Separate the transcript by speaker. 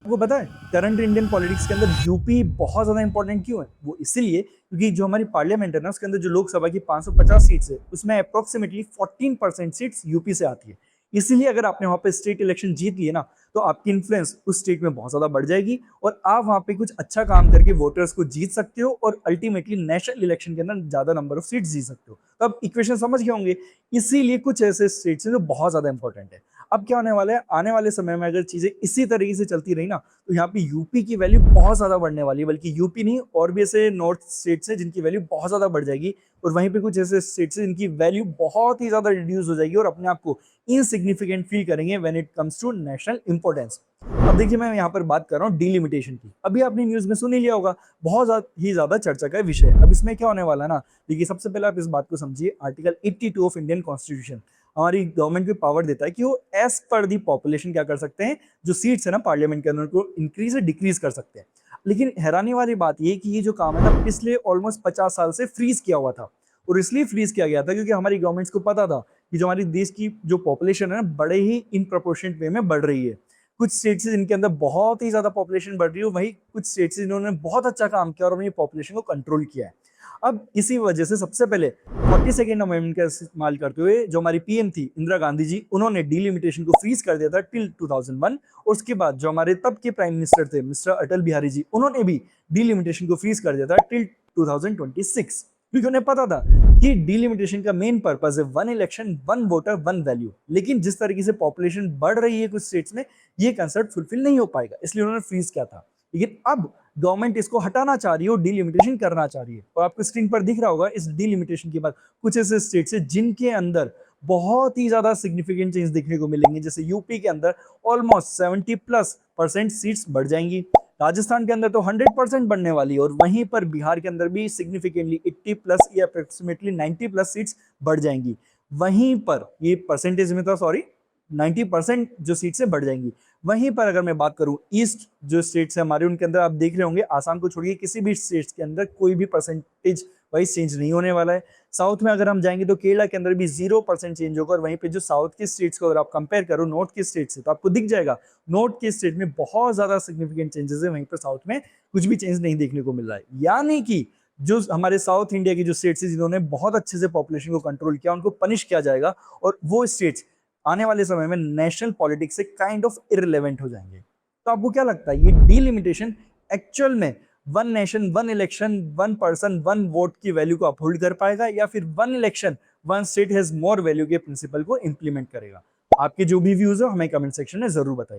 Speaker 1: आपको पता है करंट इंडियन पॉलिटिक्स के अंदर यूपी बहुत ज्यादा इंपॉर्टेंट क्यों है? वो इसीलिए क्योंकि जो हमारी पार्लियामेंट है ना, उसके अंदर जो लोकसभा की 550 सीट्स है, उसमें अप्रोक्सीमेटली 14% सीट्स यूपी से आती है। इसीलिए अगर आपने वहां पे स्टेट इलेक्शन जीत लिए ना, तो आपकी इन्फ्लुएंस उस स्टेट में बहुत ज्यादा बढ़ जाएगी और आप वहां पे कुछ अच्छा काम करके वोटर्स को जीत सकते हो और अल्टीमेटली नेशनल इलेक्शन के अंदर ज्यादा नंबर ऑफ सीट्स जीत सकते हो। तो आप इक्वेशन समझ गए होंगे। इसीलिए कुछ ऐसे स्टेट्स हैं जो बहुत ज्यादा इंपॉर्टेंट है। अब क्या होने वाला है, आने वाले समय में अगर चीजें इसी तरीके से चलती रही ना, तो यहाँ पे यूपी की वैल्यू बहुत ज्यादा बढ़ने वाली है। बल्कि यूपी नहीं, और भी ऐसे नॉर्थ स्टेट्स हैं जिनकी वैल्यू बहुत ज्यादा बढ़ जाएगी, और वहीं पे कुछ ऐसे स्टेट्स हैं जिनकी वैल्यू बहुत ही ज्यादा रिड्यूस हो जाएगी और अपने आप को इनसिग्निफिकेंट फील करेंगे when it comes to national importance. अब देखिए, मैं यहाँ पर बात कर रहा हूँ डिलिमिटेशन की। अभी आपने न्यूज में सुन ही लिया होगा, बहुत ही ज्यादा चर्चा का विषय। अब इसमें क्या होने वाला है ना, देखिए सबसे पहले आप इस बात को समझिए, आर्टिकल 82 ऑफ इंडियन कॉन्स्टिट्यूशन हमारी गवर्नमेंट को पावर देता है कि वो एज पर दी पॉपुलेशन क्या कर सकते हैं, जो सीट्स है ना पार्लियामेंट के अंदर, को इंक्रीज या डिक्रीज कर सकते हैं। लेकिन हैरानी वाली बात ये कि ये जो काम है ना, पिछले ऑलमोस्ट 50 साल से फ्रीज किया हुआ था। और इसलिए फ्रीज किया गया था क्योंकि हमारी गवर्नमेंट्स को पता था कि जो हमारी देश की जो पॉपुलेशन है ना, बड़े ही इन प्रोपोर्शनेट वे में बढ़ रही है। कुछ स्टेट्स जिनके अंदर बहुत ही ज्यादा पॉपुलेशन बढ़ रही है, वही कुछ स्टेट्स जिन्होंने बहुत अच्छा काम किया और अपनी पॉपुलेशन को कंट्रोल किया है। अब इसी वजह से सबसे पहले 42nd अमेंडमेंट का इस्तेमाल करते हुए जो हमारी पीएम थी इंदिरा गांधी जी, उन्होंने डिलिमिटेशन को फ्रीज कर दिया था टिल 2001। और उसके बाद जो हमारे तब के प्राइम मिनिस्टर थे मिस्टर अटल बिहारी जी, उन्होंने भी डिलिमिटेशन को फ्रीज कर दिया था टिल 2026। क्योंकि उन्हें पता था कि डिलिमिटेशन का मेन पर्पस है one election one voter one value. लेकिन जिस तरीके से पॉपुलेशन बढ़ रही है कुछ स्टेट्स में, ये कंसेप्ट फुलफिल नहीं हो पाएगा, इसलिए उन्होंने फ्रीज किया था। लेकिन अब गवर्नमेंट इसको हटाना चाह रही है और डिलिमिटेशन करना चाह रही है। और आपको स्क्रीन पर दिख रहा होगा इस डिलिमिटेशन के बाद कुछ ऐसे स्टेट्स है जिनके अंदर बहुत ही ज्यादा सिग्निफिकेंट चेंज देखने को मिलेंगे। जैसे यूपी के अंदर ऑलमोस्ट 70+% सीट्स बढ़ जाएंगी, राजस्थान के अंदर तो 100% बढ़ने वाली है, और वहीं पर बिहार के अंदर भी सिग्निफिकेंटली 80+ या अप्रोक्सीमेटली 90+ सीट्स बढ़ जाएंगी। वहीं पर ये परसेंटेज में था, सॉरी, 90% जो सीट से बढ़ जाएंगी। वहीं पर अगर मैं बात करूं ईस्ट जो स्टेट्स है हमारे, उनके अंदर आप देख रहे होंगे, आसाम को छोड़िए किसी भी स्टेट्स के अंदर कोई भी परसेंटेज वाइज चेंज नहीं होने वाला है। साउथ में अगर हम जाएंगे तो केरला के अंदर भी 0% चेंज होगा। और वहीं पे जो साउथ के स्टेट्स को अगर आप कंपेयर करो नॉर्थ के स्टेट से, तो आपको दिख जाएगा नॉर्थ के स्टेट में बहुत ज्यादा सिग्निफिकेंट चेंजेस है, वहीं पर साउथ में कुछ भी चेंज नहीं देखने को मिल रहा है। यानी कि जो हमारे साउथ इंडिया की जो स्टेट्स है जिन्होंने बहुत अच्छे से पॉपुलेशन को कंट्रोल किया, उनको पनिश किया जाएगा, और वो स्टेट्स आने वाले समय में नेशनल पॉलिटिक्स से काइंड ऑफ इररिलेवेंट हो जाएंगे। तो आपको क्या लगता है, ये डिलिमिटेशन एक्चुअल में one nation one election one person one vote की वैल्यू को अपहोल्ड कर पाएगा, या फिर one election one state has more value के प्रिंसिपल को इंप्लीमेंट करेगा? आपके जो भी व्यूज हो हमें कमेंट सेक्शन में जरूर बताइए।